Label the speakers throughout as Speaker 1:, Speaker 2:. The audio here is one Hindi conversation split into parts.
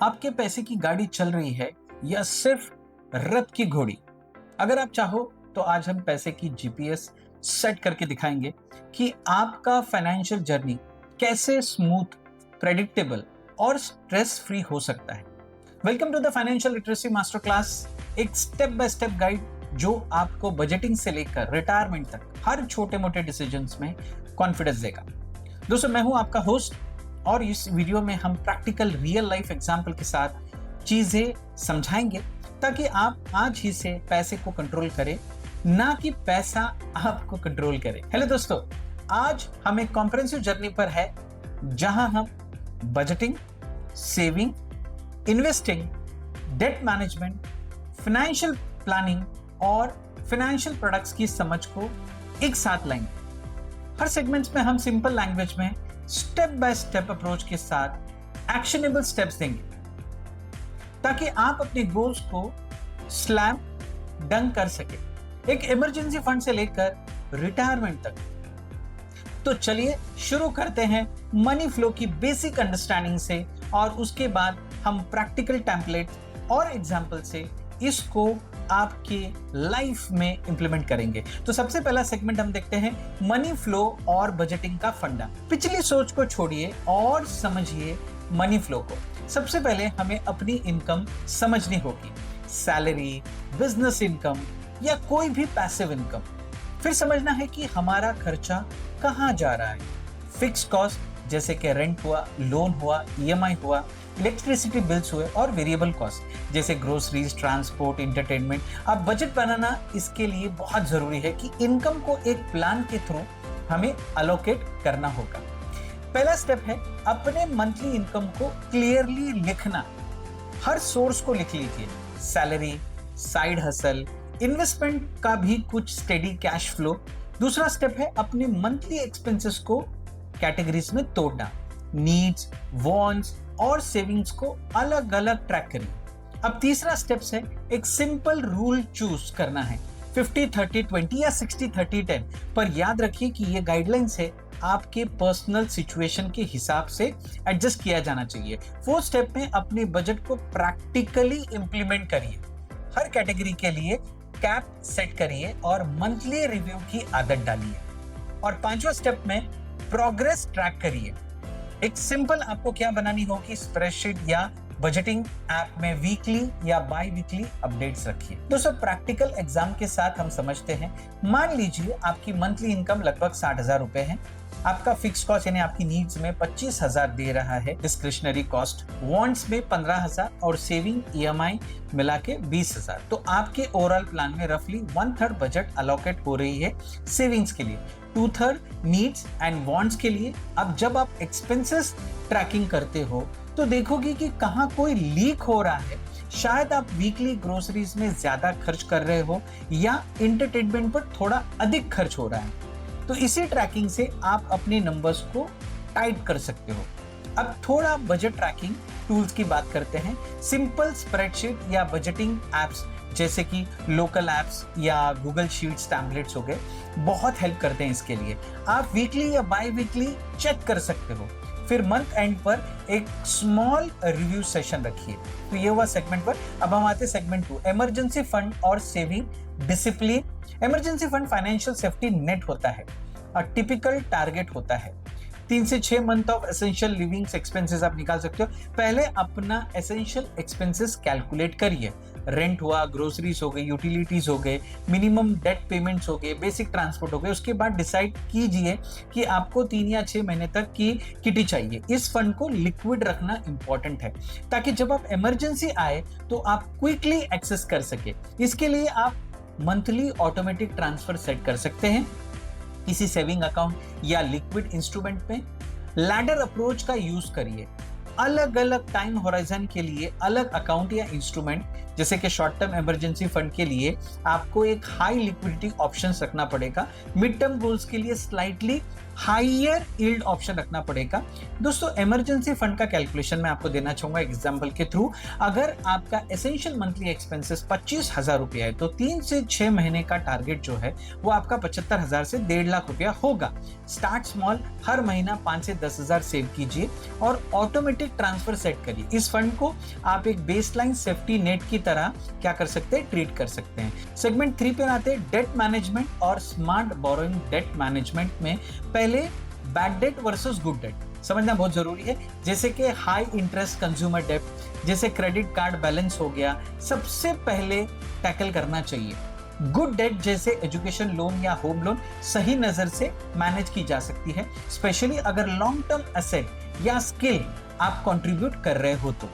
Speaker 1: आपके पैसे की गाड़ी चल रही है या सिर्फ रथ की घोड़ी? अगर आप चाहो तो आज हम पैसे की जीपीएस सेट करके दिखाएंगे कि आपका फाइनेंशियल जर्नी कैसे स्मूथ, प्रेडिक्टेबल और स्ट्रेस फ्री हो सकता है। Welcome to the financial literacy master class, एक स्टेप बाय स्टेप गाइड जो आपको बजटिंग से लेकर रिटायरमेंट तक हर छोटे मोटे डिसीजंस में कॉन्फिडेंस देगा। दोस्तों, मैं हूं आपका होस्ट और इस वीडियो में हम प्रैक्टिकल रियल लाइफ एग्जाम्पल के साथ चीजें समझाएंगे ताकि आप आज ही से पैसे को कंट्रोल करें, ना कि पैसा आपको कंट्रोल करे। हेलो दोस्तों, आज हम एक कॉम्प्रिहेंसिव जर्नी पर है जहां हम budgeting, saving, investing, debt management, financial planning और फाइनेंशियल प्रोडक्ट्स की समझ को एक साथ लाएंगे। हर सेगमेंट्स में हम सिंपल लैंग्वेज में स्टेप बाय स्टेप अप्रोच के साथ एक्शनेबल स्टेप्स देंगे ताकि आप अपने गोल्स को स्लैम डंक कर सके, एक इमरजेंसी फंड से लेकर रिटायरमेंट तक। तो चलिए शुरू करते हैं मनी फ्लो की बेसिक अंडरस्टैंडिंग से और उसके बाद हम प्रैक्टिकल टेम्पलेट और एग्जांपल से इसको आपके लाइफ में इंप्लीमेंट करेंगे। तो सबसे पहला सेगमेंट हम देखते हैं मनी फ्लो और बजटिंग का फंडा। पिछली सोच को छोड़िए और समझिए मनी फ्लो को। सबसे पहले हमें अपनी इनकम समझनी होगी, सैलरी, बिजनेस इनकम या कोई भी पैसिव इनकम। फिर समझना है कि हमारा खर्चा कहाँ जा रहा है। फिक्स कॉस्ट जैसे कि रेंट हुआ, लोन हुआ, ईएमआई हुआ, इलेक्ट्रिसिटी बिल्स हुए और वेरिएबल कॉस्ट जैसे ग्रोसरीज, ट्रांसपोर्ट, एंटरटेनमेंट। अब बजट बनाना इसके लिए बहुत जरूरी है कि इनकम को एक प्लान के थ्रू हमें अलोकेट करना होगा। पहला स्टेप है अपने मंथली इनकम को क्लियरली लिखना। हर सोर्स को लिख लीजिए, सैलरी, साइड हसल, इन्वेस्टमेंट का भी कुछ स्टेडी कैश फ्लो। दूसरा स्टेप है अपने मंथली एक्सपेंसेस को कैटेगरीज में तोड़ना, नीड्स, वांट्स और सेविंग्स को अलग अलग ट्रैक करिए। अब तीसरा स्टेप्स है एक सिंपल रूल चूज करना है, 50-30-20 या 60-30-10, पर याद रखिए कि ये गाइडलाइंस है, आपके पर्सनल सिचुएशन के हिसाब से एडजस्ट किया जाना चाहिए। फोर्थ स्टेप में अपने बजट को प्रैक्टिकली इंप्लीमेंट करिए। हर कैटेगरी के लिए कैप सेट करिए और मंथली रिव्यू की आदत डालिए। और पांचवा स्टेप में प्रोग्रेस ट्रैक करिए। एक सिंपल आपको क्या बनानी होगी, स्प्रेडशीट या बजटिंग ऐप में वीकली या बाई वीकली अपडेट्स रखिए। दोस्तों, प्रैक्टिकल एग्जाम के साथ हम समझते हैं। मान लीजिए आपकी मंथली इनकम लगभग 60,000 रुपए है। आपका फिक्स कॉस्ट यानी आपकी नीड्स में 25,000 दे रहा है, डिस्क्रिशनरी कॉस्ट, वांट्स में 15,000 और सेविंग ईएमआई मिला के 20,000। तो आपके ओवरऑल प्लान में रफली 1/3 बजट अलोकेट हो रही है सेविंग्स के लिए, 2/3 नीड्स एंड वांट्स के लिए। अब जब आप एक्सपेंसेस ट्रैकिंग करते हो तो देखोगे कि कहाँ कोई लीक हो रहा है। शायद आप वीकली ग्रोसरीज में ज्यादा खर्च कर रहे हो या एंटरटेनमेंट पर थोड़ा अधिक खर्च हो रहा है। तो इसी ट्रैकिंग से आप अपने नंबर्स को टाइट कर सकते हो। अब थोड़ा बजट ट्रैकिंग टूल्स की बात करते हैं। सिंपल स्प्रेडशीट या बजटिंग एप्स जैसे कि लोकल एप्स या गूगल शीट्स, टैम्पलेट्स हो गए, बहुत हेल्प करते हैं इसके लिए। आप वीकली या बाई वीकली चेक कर सकते हो। फिर मंथ एंड पर एक स्मॉल रिव्यू सेशन रखिए। तो ये हुआ सेगमेंट पर। अब हम आते हैं सेगमेंट 2, इमरजेंसी फंड और saving discipline. Emergency fund financial safety net होता है और टिपिकल टारगेट होता है। 3 से 6 month of essential living expenses आप निकाल सकते हो। पहले अपना एसेंशियल एक्सपेंसेस कैलकुलेट करिए। रेंट हुआ, ग्रोसरीज हो गई, यूटिलिटीज हो गए, मिनिमम डेट पेमेंट्स हो गए, बेसिक ट्रांसपोर्ट हो गए। उसके बाद डिसाइड कीजिए कि आपको 3 या 6 महीने तक की किटी चाहिए। इस फंड को लिक्विड रखना इंपॉर्टेंट है ताकि जब आप इमरजेंसी आए तो आप क्विकली एक्सेस कर सके। इसके लिए आप मंथली ऑटोमेटिक ट्रांसफर सेट कर सकते हैं किसी सेविंग अकाउंट या लिक्विड इंस्ट्रूमेंट में। लैडर अप्रोच का यूज करिए। अलग अलग टाइम होराइजन के लिए अलग अकाउंट या इंस्ट्रूमेंट, जैसे कि शॉर्ट टर्म इमरजेंसी फंड के लिए आपको एक हाई लिक्विडिटी ऑप्शंस रखना पड़ेगा। मिड टर्म गोल्स के लिए स्लाइटली हायर यील्ड ऑप्शन रखना पड़ेगा। दोस्तों, इमरजेंसी फंड का कैलकुलेशन मैं आपको देना चाहूंगा एग्जांपल के थ्रू। अगर आपका एसेंशियल मंथली एक्सपेंसेस 25,000 रुपया है तो 3 से 6 महीने का टारगेट जो है वो आपका 75,000 से 1.5 लाख रुपया होगा। स्टार्ट स्मॉल, हर महीना 5 से 10,000 सेव कीजिए और ऑटोमेटिक ट्रांसफर सेट करिए। इस फंड को आप एक बेसलाइन सेफ्टी नेट की तरह क्या कर सकते हैं, ट्रीट कर सकते हैं। सेगमेंट 3 पे आते हैं डेट मैनेजमेंट और स्मार्ट बोरोइंग। डेट मैनेजमेंट में पहले bad debt versus good debt समझना बहुत जरूरी है, जैसे कि हाई इंटरेस्ट कंज्यूमर डेट, जैसे क्रेडिट कार्ड बैलेंस हो गया, सबसे पहले टैकल करना चाहिए। गुड डेट जैसे एजुकेशन लोन या होम लोन सही नजर से मैनेज की जा सकती है, स्पेशली अगर लॉन्ग टर्म एसेट या स्किल आप कंट्रीब्यूट कर रहे हो तो।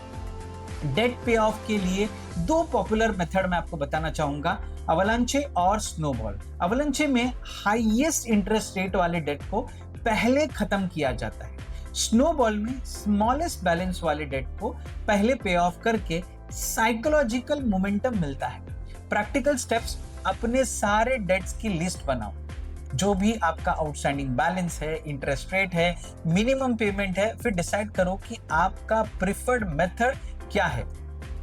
Speaker 1: डेट पे ऑफ के लिए 2 पॉपुलर मेथड मैं आपको बताना चाहूंगा, अवलांचे और स्नोबॉल। अवलांचे में हाईएस्ट इंटरेस्ट रेट वाले डेट को पहले खत्म किया जाता है। स्नोबॉल में स्मॉलेस्ट बैलेंस वाले डेट को पहले पे ऑफ करके साइकोलॉजिकल मोमेंटम मिलता है। प्रैक्टिकल स्टेप्स, अपने सारे डेट्स की लिस्ट बनाओ, जो भी आपका आउटस्टैंडिंग बैलेंस है, इंटरेस्ट रेट है, मिनिमम पेमेंट है, फिर डिसाइड करो कि आपका प्रिफर्ड मेथड क्या है।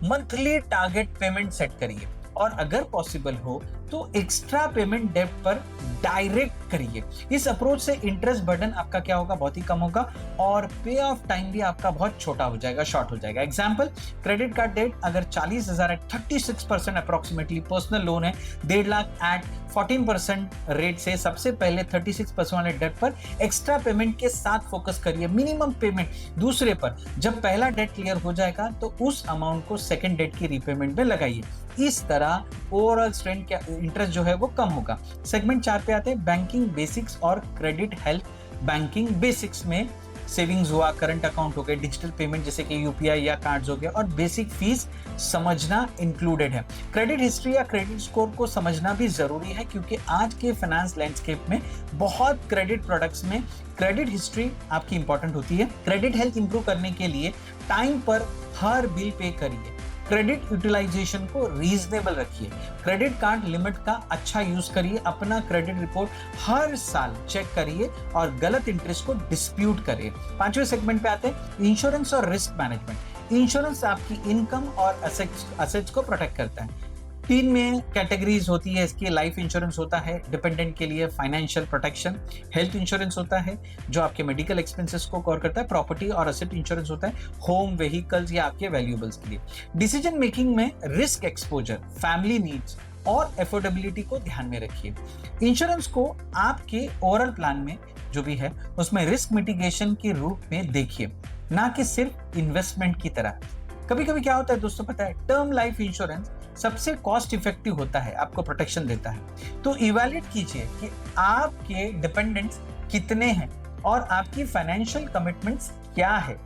Speaker 1: मंथली टारगेट पेमेंट सेट करिए और अगर पॉसिबल हो तो एक्स्ट्रा पेमेंट डेट पर डायरेक्ट करिए। इस अप्रोच से इंटरेस्ट बर्डन आपका क्या होगा, बहुत ही कम होगा और पे ऑफ टाइम भी आपका बहुत छोटा हो जाएगा, शॉर्ट हो जाएगा। एग्जांपल, क्रेडिट कार्ड डेट अगर 40,000 है, 36% अप्रोक्सीमेटली पर्सनल लोन है 1.5 लाख एट 14% रेट से, सबसे पहले 36% वाले डेट पर एक्स्ट्रा पेमेंट के साथ फोकस करिए। मिनिमम पेमेंट दूसरे पर, जब पहला डेट क्लियर हो जाएगा तो उस अमाउंट को सेकेंड डेट की रीपेमेंट में लगाइए। इस तरह ओवरऑल स्ट्रेंथ क्या इंटरेस्ट जो है वो कम होगा। सेगमेंट 4 पे आते हैं बैंकिंग बेसिक्स और क्रेडिट हेल्थ। बैंकिंग बेसिक्स में सेविंग्स हुआ, करंट अकाउंट हो गए, डिजिटल पेमेंट जैसे कि यूपीआई या कार्ड्स हो गए और बेसिक फीस समझना इंक्लूडेड है। क्रेडिट हिस्ट्री या क्रेडिट स्कोर को समझना भी जरूरी है, क्योंकि आज के फाइनेंस लैंडस्केप में बहुत क्रेडिट प्रोडक्ट्स में क्रेडिट हिस्ट्री आपकी इंपॉर्टेंट होती है। क्रेडिट हेल्थ इंप्रूव करने के लिए टाइम पर हर बिल पे करिए। क्रेडिट यूटिलाइजेशन को रीजनेबल रखिए। क्रेडिट कार्ड लिमिट का अच्छा यूज करिए। अपना क्रेडिट रिपोर्ट हर साल चेक करिए और गलत इंटरेस्ट को डिस्प्यूट करिए। 5वें सेगमेंट पे आते हैं इंश्योरेंस और रिस्क मैनेजमेंट। इंश्योरेंस आपकी इनकम और असेट्स को प्रोटेक्ट करता है। 3 में कैटेगरीज होती है इसकी। लाइफ इंश्योरेंस होता है डिपेंडेंट के लिए फाइनेंशियल प्रोटेक्शन, हेल्थ इंश्योरेंस होता है जो आपके मेडिकल एक्सपेंसेस को कवर करता है, प्रॉपर्टी और एसेट इंश्योरेंस होता है होम, व्हीकल्स या आपके वैल्यूएबल्स के लिए। डिसीजन मेकिंग में रिस्क एक्सपोजर, फैमिली नीड्स और एफोर्डेबिलिटी को ध्यान में रखिए। इंश्योरेंस को आपके ओवरऑल प्लान में जो भी है उसमें रिस्क मिटिगेशन के रूप में देखिए, ना कि सिर्फ इन्वेस्टमेंट की तरह। कभी कभी क्या होता है दोस्तों, पता है, टर्म लाइफ इंश्योरेंस सबसे कॉस्ट इफेक्टिव होता है, आपको प्रोटेक्शन देता है। तो इवैल्यूएट कीजिए कि आपके डिपेंडेंट्स कितने हैं और आपकी फाइनेंशियल कमिटमेंट्स क्या है।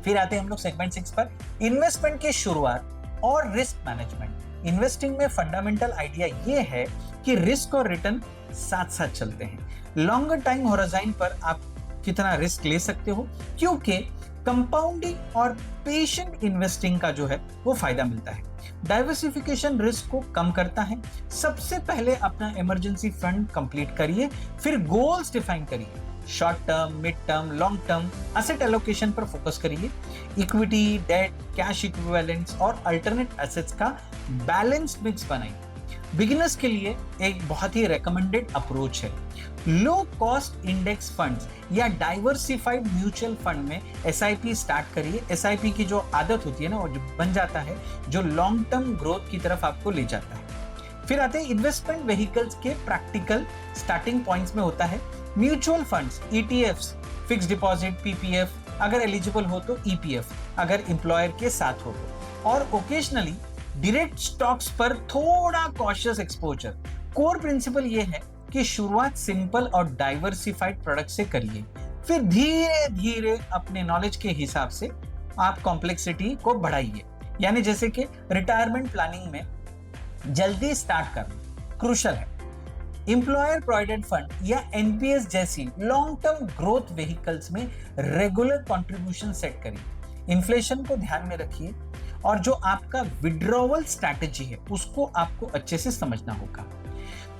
Speaker 1: फिर आते हैं हम लोग सेगमेंट 6 पर, इन्वेस्टमेंट की शुरुआत और रिस्क मैनेजमेंट। इन्वेस्टिंग में फंडामेंटल आइडिया ये है कि रिस्क और रिटर्न साथ साथ चलते हैं। लॉन्गर टाइम होराइजन पर आप कितना रिस्क ले सकते हो, क्योंकि कंपाउंडिंग और पेशेंट इन्वेस्टिंग का जो है वो फायदा मिलता है। डाइवर्सिफिकेशन रिस्क को कम करता है। सबसे पहले अपना इमरजेंसी फंड कंप्लीट करिए, फिर गोल्स डिफाइन करिए। Short term, mid term, long term asset allocation पर फोकस करिए। इक्विटी, डेट, कैश इक्विवेलेंट्स और अल्टरनेट एसेट्स का बैलेंस मिक्स बनाइए। बिगिनर्स के लिए एक बहुत ही रेकमेंडेड अप्रोच है लो कॉस्ट इंडेक्स फंड्स या डाइवर्सिफाइड म्यूचुअल फंड में एसआईपी स्टार्ट करिए। एसआईपी की जो आदत होती है ना, वो जो बन जाता है, जो लॉन्ग टर्म ग्रोथ की तरफ आपको ले जाता है। फिर आते हैं इन्वेस्टमेंट व्हीकल्स के प्रैक्टिकल स्टार्टिंग पॉइंट्स में होता है mutual funds, ETFs, fix deposit, PPF, अगर एलिजिबल हो तो ईपीएफ, अगर एम्प्लॉयर के साथ हो तो, और ओकेजनली डायरेक्ट स्टॉक्स पर थोड़ा कॉशियस एक्सपोजर। कोर प्रिंसिपल ये है कि शुरुआत सिंपल और डाइवर्सिफाइड प्रोडक्ट से करिए, फिर धीरे धीरे अपने नॉलेज के हिसाब से आप कॉम्प्लेक्सिटी को बढ़ाइए। यानी जैसे कि रिटायरमेंट प्लानिंग में जल्दी स्टार्ट करना क्रूशल है। एम्प्लॉयर प्रोविडेंट फंड या एनपीएस जैसी लॉन्ग टर्म ग्रोथ व्हीकल्स में रेगुलर कंट्रीब्यूशन सेट करिए। इन्फ्लेशन को ध्यान में रखिए और जो आपका विड्रॉवल स्ट्रैटेजी है उसको आपको अच्छे से समझना होगा।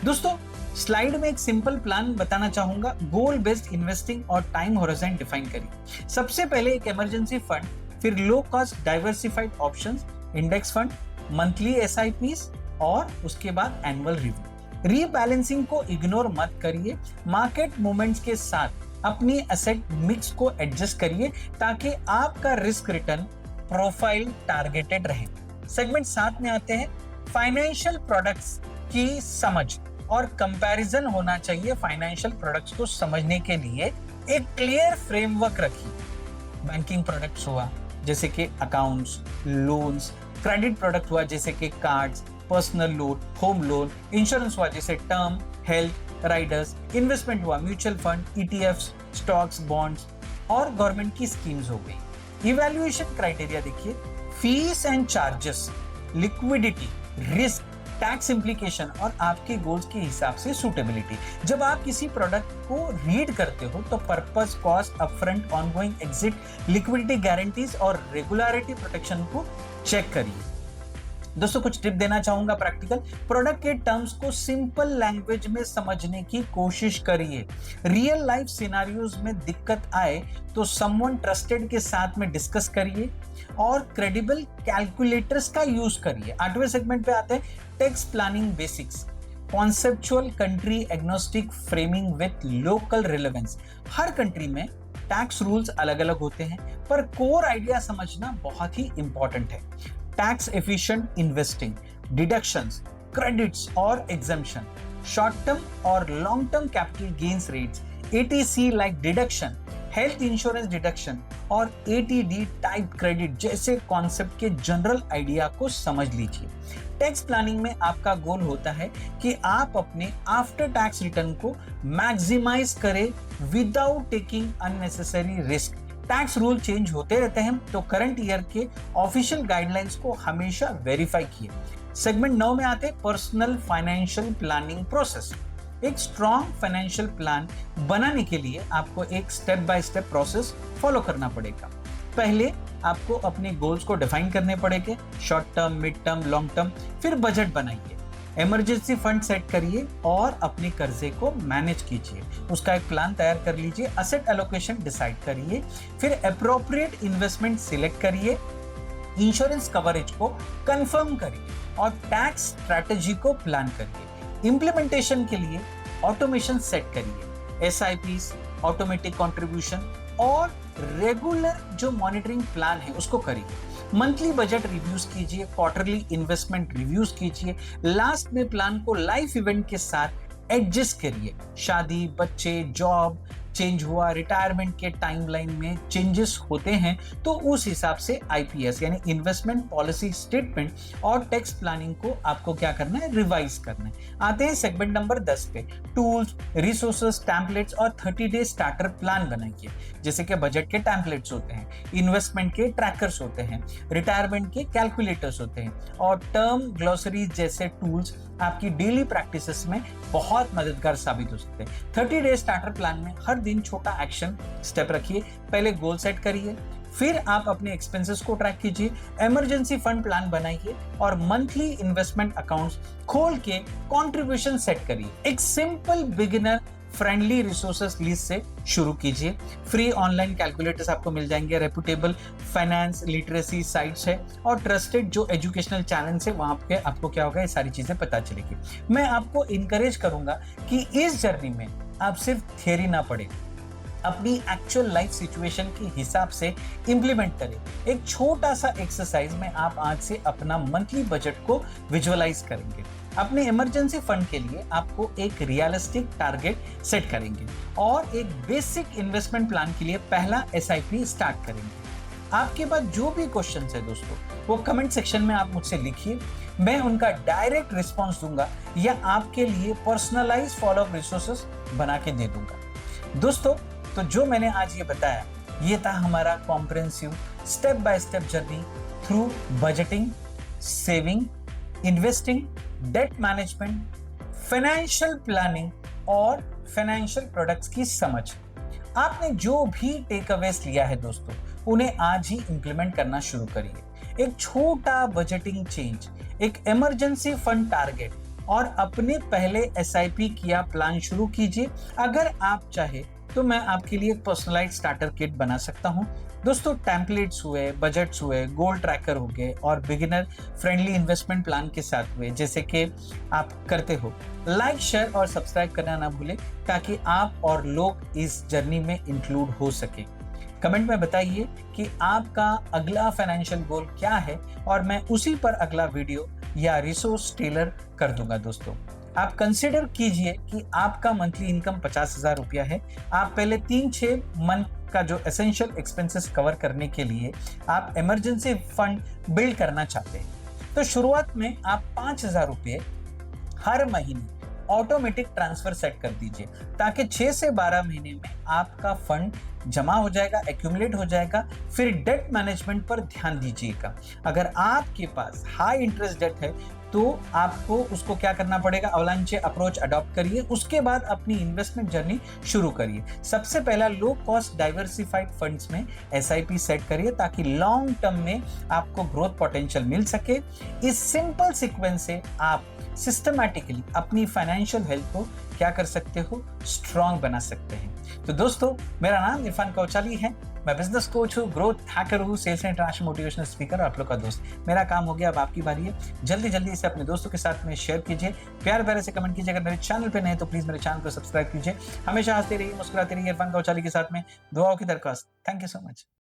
Speaker 1: दोस्तों, स्लाइड में एक सिंपल प्लान बताना चाहूंगा। गोल बेस्ड इन्वेस्टिंग और टाइम होराइजन डिफाइन करिए। सबसे पहले एक इमरजेंसी फंड, फिर low cost diversified options, index fund, monthly SIPs और उसके बाद एनुअल रिव्यू। रीबैलेंसिंग को इग्नोर मत करिए। मार्केट मूवमेंट्स के साथ अपनी एसेट मिक्स को एडजस्ट करिए ताकि आपका रिस्क रिटर्न प्रोफाइल टारगेटेड रहे। सेगमेंट 7 में आते हैं, फाइनेंशियल प्रोडक्ट्स की समझ और कंपैरिजन होना चाहिए। फाइनेंशियल प्रोडक्ट्स को समझने के लिए एक क्लियर फ्रेमवर्क रखिए। बैंकिंग प्रोडक्ट्स हुआ जैसे कि अकाउंट्स, लोन्स, क्रेडिट प्रोडक्ट हुआ जैसे कि cards, personal loan, home loan, insurance हुआ जैसे टर्म, हेल्थ, राइडर्स, इन्वेस्टमेंट हुआ mutual fund, ETFs, stocks, bonds और गवर्नमेंट की स्कीम्स हो गई। इवैल्यूएशन क्राइटेरिया देखिए, fees and charges, liquidity, risk, tax implication और आपके गोल्स के हिसाब से सूटेबिलिटी। जब आप किसी प्रोडक्ट को रीड करते हो तो purpose, cost, upfront, ongoing, exit, liquidity guarantees और रेगुलरिटी प्रोटेक्शन को चेक करिए। दोस्तों, कुछ टिप देना चाहूंगा प्रैक्टिकल। प्रोडक्ट के टर्म्स को सिंपल लैंग्वेज में समझने की कोशिश करिए। रियल लाइफ सिनेरियोज में दिक्कत आए तो समवन ट्रस्टेड के साथ में डिस्कस करिए और क्रेडिबल कैलकुलेटर्स का यूज करिए। 8वें सेगमेंट पे आते हैं, tax planning basics, conceptual country agnostic framing with local relevance. हर कंट्री में टैक्स रूल्स अलग अलग होते हैं, पर कोर आइडिया समझना बहुत ही इंपॉर्टेंट है। Tax efficient investing, deductions, credits और एग्जम्पशन, शॉर्ट टर्म और long term capital gains rates, eighty C like deduction, health insurance deduction और एटीडी टाइप क्रेडिट जैसे कॉन्सेप्ट के जनरल आइडिया को समझ लीजिए। टैक्स प्लानिंग में आपका गोल होता है कि आप अपने आफ्टर टैक्स रिटर्न को मैक्सिमाइज करें without taking unnecessary risk. Tax rule change होते रहते हैं तो करंट ईयर के ऑफिशियल गाइडलाइंस को हमेशा वेरीफाई किए। सेगमेंट 9 में आते पर्सनल फाइनेंशियल प्लानिंग प्रोसेस। एक स्ट्रॉन्ग फाइनेंशियल प्लान बनाने के लिए आपको एक step by step process follow करना पड़ेगा। पहले आपको अपने गोल्स को डिफाइन करने पड़ेंगे, short term, mid term, long term. फिर बजट बनाइए, इमरजेंसी फंड सेट करिए और अपने कर्जे को मैनेज कीजिए। उसका एक प्लान तैयार कर लीजिए। एसेट एलोकेशन डिसाइड करिए, फिर अप्रोप्रिएट इन्वेस्टमेंट सिलेक्ट करिए, इंश्योरेंस कवरेज को कंफर्म करिए और टैक्स स्ट्रैटेजी को प्लान करिए। इंप्लीमेंटेशन के लिए ऑटोमेशन सेट करिए, एसआईपीस, ऑटोमेटिक कंट्रीब्यूशन और रेगुलर जो मॉनिटरिंग प्लान है उसको करिए। मंथली बजट रिव्यूज कीजिए, क्वार्टरली इन्वेस्टमेंट रिव्यूज कीजिए। लास्ट में प्लान को लाइफ इवेंट के साथ एडजस्ट करिए। शादी, बच्चे, जॉब चेंज हुआ, रिटायरमेंट के टाइमलाइन में चेंजेस होते हैं तो उस हिसाब से आईपीएस यानी इन्वेस्टमेंट पॉलिसी स्टेटमेंट और टैक्स प्लानिंग को आपको क्या करना है, रिवाइज करना है। आते हैं सेगमेंट नंबर 10 पे, टूल्स, रिसोर्सेस, टेम्पलेट्स और 30 डे स्टार्टर प्लान बनाइए। जैसे कि बजट के टेम्पलेट्स होते हैं, इन्वेस्टमेंट के ट्रैकर्स होते हैं, रिटायरमेंट के कैलकुलेटर्स होते हैं और टर्म ग्लोसरीज जैसे टूल्स आपकी डेली प्रैक्टिसेस में बहुत मददगार साबित हो सकते हैं। 30 डे स्टार्टर प्लान में हर दिन छोटा एक्शन स्टेप रखिए। पहले गोल सेट करिए, फिर आप अपने एक्सपेंसेस को ट्रैक कीजिए, इमरजेंसी फंड प्लान बनाइए और मंथली इन्वेस्टमेंट अकाउंट्स खोल के कंट्रीब्यूशन सेट करिए। एक simple beginner friendly resources list से शुरू कीजिए। फ्री ऑनलाइन कैलकुलेटर्स आपको मिल जाएंगे, रेपुटेबल फाइनेंस लिटरेसी साइट्स है और ट्रस्टेड जो एजुकेशनल चैनल्स है वहां पे आपको क्या होगा, ये सारी चीजें पता चलेगी। मैं आपको इनकरेज करूंगा कि इस जर्नी में आप सिर्फ थियरी ना पढ़े, अपनी एक्चुअल लाइफ सिचुएशन के हिसाब से इंप्लीमेंट करें। एक छोटा सा एक्सरसाइज में आप आज से अपना मंथली बजट को विजुअलाइज करेंगे। अपने इमरजेंसी फंड के लिए आपको एक रियलिस्टिक टारगेट सेट करेंगे और एक बेसिक इन्वेस्टमेंट प्लान के लिए पहला एसआईपी स्टार्ट करेंगे। आपके पास जो भी क्वेश्चंस है दोस्तों, वो कमेंट सेक्शन में आप मुझसे लिखिए, मैं उनका डायरेक्ट रिस्पॉन्स दूंगा या आपके लिए पर्सनलाइज फॉलोअप रिसोर्सेस बना के दे दूंगा। दोस्तों, तो जो मैंने आज ये बताया, ये था हमारा comprehensive step by step journey through budgeting, saving, investing, debt management, financial planning और फाइनेंशियल प्रोडक्ट्स की समझ। आपने जो भी टेक अवेज लिया है दोस्तों, उन्हें आज ही इंप्लीमेंट करना शुरू करिए। एक छोटा बजटिंग चेंज, एक इमरजेंसी फंड टारगेट और अपने पहले एसआईपी किया प्लान शुरू कीजिए। अगर आप चाहे तो मैं आपके लिए एक पर्सनलाइज्ड स्टार्टर किट बना सकता हूं। दोस्तों, टेम्पलेट्स हुए, बजट्स हुए, गोल ट्रैकर हो गए और बिगिनर फ्रेंडली इन्वेस्टमेंट प्लान के साथ हुए, जैसे कि आप करते हो। लाइक, शेयर और सब्सक्राइब करना ना भूलें ताकि आप और लोग इस जर्नी में इंक्लूड हो सके। कमेंट में बताइए कि आपका अगला फाइनेंशियल गोल क्या है और मैं उसी पर अगला वीडियो या रिसोर्स टेलर कर दूंगा। दोस्तों, आप कंसिडर कीजिए कि आपका मंथली इनकम 50,000 रुपया है। आप पहले 3-6 मंथ का जो एसेंशियल एक्सपेंसेस कवर करने के लिए आप इमरजेंसी फंड बिल्ड करना चाहते हैं, तो शुरुआत में आप 5,000 रुपये हर महीने ऑटोमेटिक ट्रांसफर सेट कर दीजिए, ताकि 6 से 12 महीने में आपका फंड जमा हो जाएगा, एक्यूमुलेट हो जाएगा। फिर डेट मैनेजमेंट पर ध्यान दीजिएगा। अगर आपके पास हाई इंटरेस्ट डेट है तो आपको उसको क्या करना पड़ेगा, अवलांचे अप्रोच अडॉप्ट करिए। उसके बाद अपनी इन्वेस्टमेंट जर्नी शुरू करिए। सबसे पहला लो कॉस्ट डाइवर्सिफाइड फंड्स में एसआईपी सेट करिए, ताकि लॉन्ग टर्म में आपको ग्रोथ पोटेंशियल मिल सके। इस सिंपल सीक्वेंस से आप सिस्टमैटिकली अपनी फाइनेंशियल हेल्थ को क्या कर सकते हो, स्ट्रांग बना सकते हैं। तो दोस्तों, मेरा नाम इरफान कौचाली है। मैं बिजनेस कोच हूँ, ग्रोथ हैकर हूँ, sales and international motivational speaker और आप लोग का दोस्त। मेरा काम हो गया, अब आपकी बारी है। जल्दी जल्दी इसे अपने दोस्तों के साथ में शेयर कीजिए, प्यार प्यारे से कमेंट कीजिए। अगर मेरे चैनल पे नए तो प्लीज मेरे चैनल को सब्सक्राइब कीजिए। हमेशा हंसते रहिए, मुस्कुराते रहिए। इरफान कौचाली के साथ में दुआओं की दरख्वास्त। Thank you so much.